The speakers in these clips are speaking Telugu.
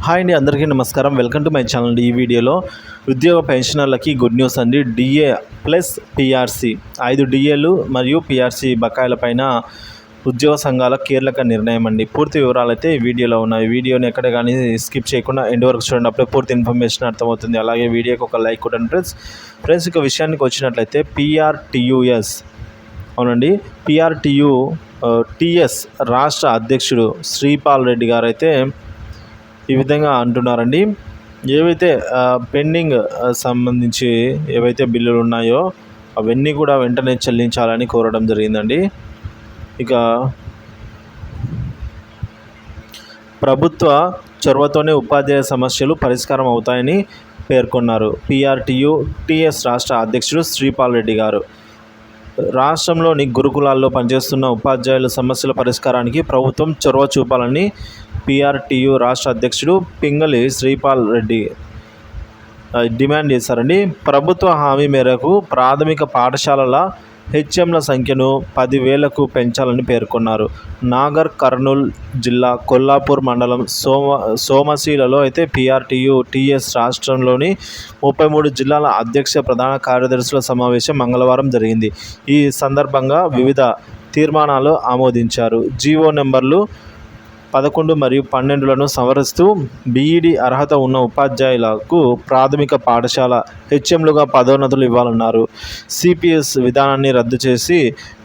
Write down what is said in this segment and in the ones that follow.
హాయ్ అండి, అందరికీ నమస్కారం. Welcome to my channel. ఈ వీడియోలో ఉద్యోగ పెన్షనర్లకి గుడ్ న్యూస్ అండి. డిఏ ప్లస్ పిఆర్సి 5 డిఏలు మరియు పిఆర్సి బకాయిలపైన ఉద్యోగ సంఘాల కీలక నిర్ణయం అండి. పూర్తి వివరాలు అయితే ఈ వీడియోలో ఉన్నాయి. వీడియోని ఎక్కడ కానీ స్కిప్ చేయకుండా ఎండ్ వరకు చూడండి, అప్పుడే పూర్తి ఇన్ఫర్మేషన్ అర్థమవుతుంది. అలాగే వీడియోకి ఒక లైక్ కొట్టండి ఫ్రెండ్స్. ఇక విషయానికి వచ్చినట్లయితే పిఆర్టీయూఎస్ అవునండి, పిఆర్టీఎస్ రాష్ట్ర అధ్యక్షుడు శ్రీపాల్ రెడ్డి గారు అయితే ఈ విధంగా అంటున్నారండి. ఏవైతే పెండింగ్ సంబంధించి ఏవైతే బిల్లులు ఉన్నాయో అవన్నీ కూడా వెంటనే చెల్లించాలని కోరడం జరిగిందండి. ఇక ప్రభుత్వ చొరవతోనే ఉపాధ్యాయ సమస్యలు పరిష్కారం అవుతాయని పేర్కొన్నారు పిఆర్టీఎస్ రాష్ట్ర అధ్యక్షుడు శ్రీపాల్ రెడ్డి గారు. రాష్ట్రంలోని గురుకులాల్లో పనిచేస్తున్న ఉపాధ్యాయుల సమస్యల పరిష్కారానికి ప్రభుత్వం చొరవ చూపాలని పిఆర్టీయు రాష్ట్ర అధ్యక్షుడు పింగళి శ్రీపాల్ రెడ్డి డిమాండ్ చేశారండి. ప్రభుత్వ హామీ మేరకు ప్రాథమిక పాఠశాలల హెచ్ఎంల సంఖ్యను 10,000కు పెంచాలని పేర్కొన్నారు. నాగర్ కర్నూల్ జిల్లా కొల్లాపూర్ మండలం సోమశీలలో అయితే పిఆర్టీఎస్ రాష్ట్రంలోని 33 జిల్లాల అధ్యక్ష ప్రధాన కార్యదర్శుల సమావేశం మంగళవారం జరిగింది. ఈ సందర్భంగా వివిధ తీర్మానాలు ఆమోదించారు. జీవో నెంబర్లు 11 మరియు 12లను సవరిస్తూ బీఈడీ అర్హత ఉన్న ఉపాధ్యాయులకు ప్రాథమిక పాఠశాల హెచ్ఎంలుగా పదోన్నతులు ఇవ్వాలన్నారు. సిపిఎస్ విధానాన్ని రద్దు చేసి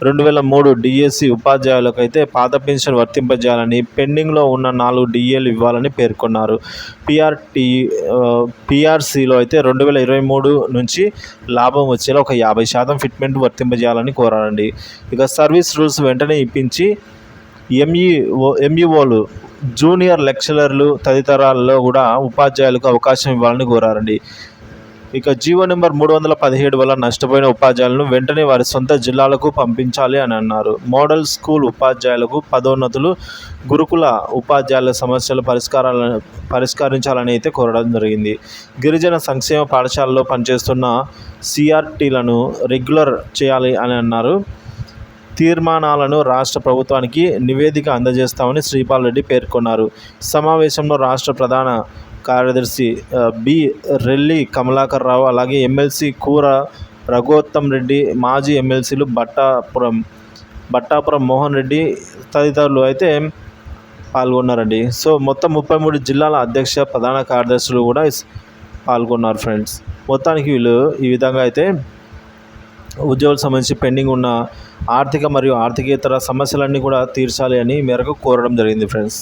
2003 డిఎస్సి ఉపాధ్యాయులకు అయితే పాత పెన్షన్ వర్తింపజేయాలని, పెండింగ్లో ఉన్న 4 డిఏలు ఇవ్వాలని పేర్కొన్నారు. పిఆర్సీలో అయితే 2023 నుంచి లాభం వచ్చేలా ఒక 50% ఫిట్మెంట్ వర్తింపజేయాలని కోరారండి. ఇక సర్వీస్ రూల్స్ వెంటనే ఇప్పించి ఎంఈఓలు, జూనియర్ లెక్చరర్లు తదితరాల్లో కూడా ఉపాధ్యాయులకు అవకాశం ఇవ్వాలని కోరారండి. ఇక జీవో నెంబర్ 317 వల్ల నష్టపోయిన ఉపాధ్యాయులను వెంటనే వారి సొంత జిల్లాలకు పంపించాలి అని అన్నారు. మోడల్ స్కూల్ ఉపాధ్యాయులకు పదోన్నతులు, గురుకుల ఉపాధ్యాయుల సమస్యలు పరిష్కరించాలని అయితే కోరడం జరిగింది. గిరిజన సంక్షేమ పాఠశాలలో పనిచేస్తున్న సిఆర్టీలను రెగ్యులర్ చేయాలి అని అన్నారు. తీర్మానాలను రాష్ట్ర ప్రభుత్వానికి నివేదిక అందజేస్తామని శ్రీపాల్ రెడ్డి పేర్కొన్నారు. సమావేశంలో రాష్ట్ర ప్రధాన కార్యదర్శి బి రెల్లి కమలాకర్ రావు, అలాగే ఎమ్మెల్సీ కూర రఘోత్తమ్ రెడ్డి, మాజీ ఎమ్మెల్సీలు బట్టాపురం మోహన్ రెడ్డి తదితరులు అయితే పాల్గొన్నారండి. సో మొత్తం 33 జిల్లాల అధ్యక్ష ప్రధాన కార్యదర్శులు కూడా పాల్గొన్నారు ఫ్రెండ్స్. మొత్తానికి వీళ్ళు ఈ విధంగా అయితే ఉద్యోగులకు సంబంధించి పెండింగ్ ఉన్న ఆర్థిక మరియు ఆర్థికేతర సమస్యలన్నీ కూడా తీర్చాలి అని మేరకు కోరడం జరిగింది ఫ్రెండ్స్.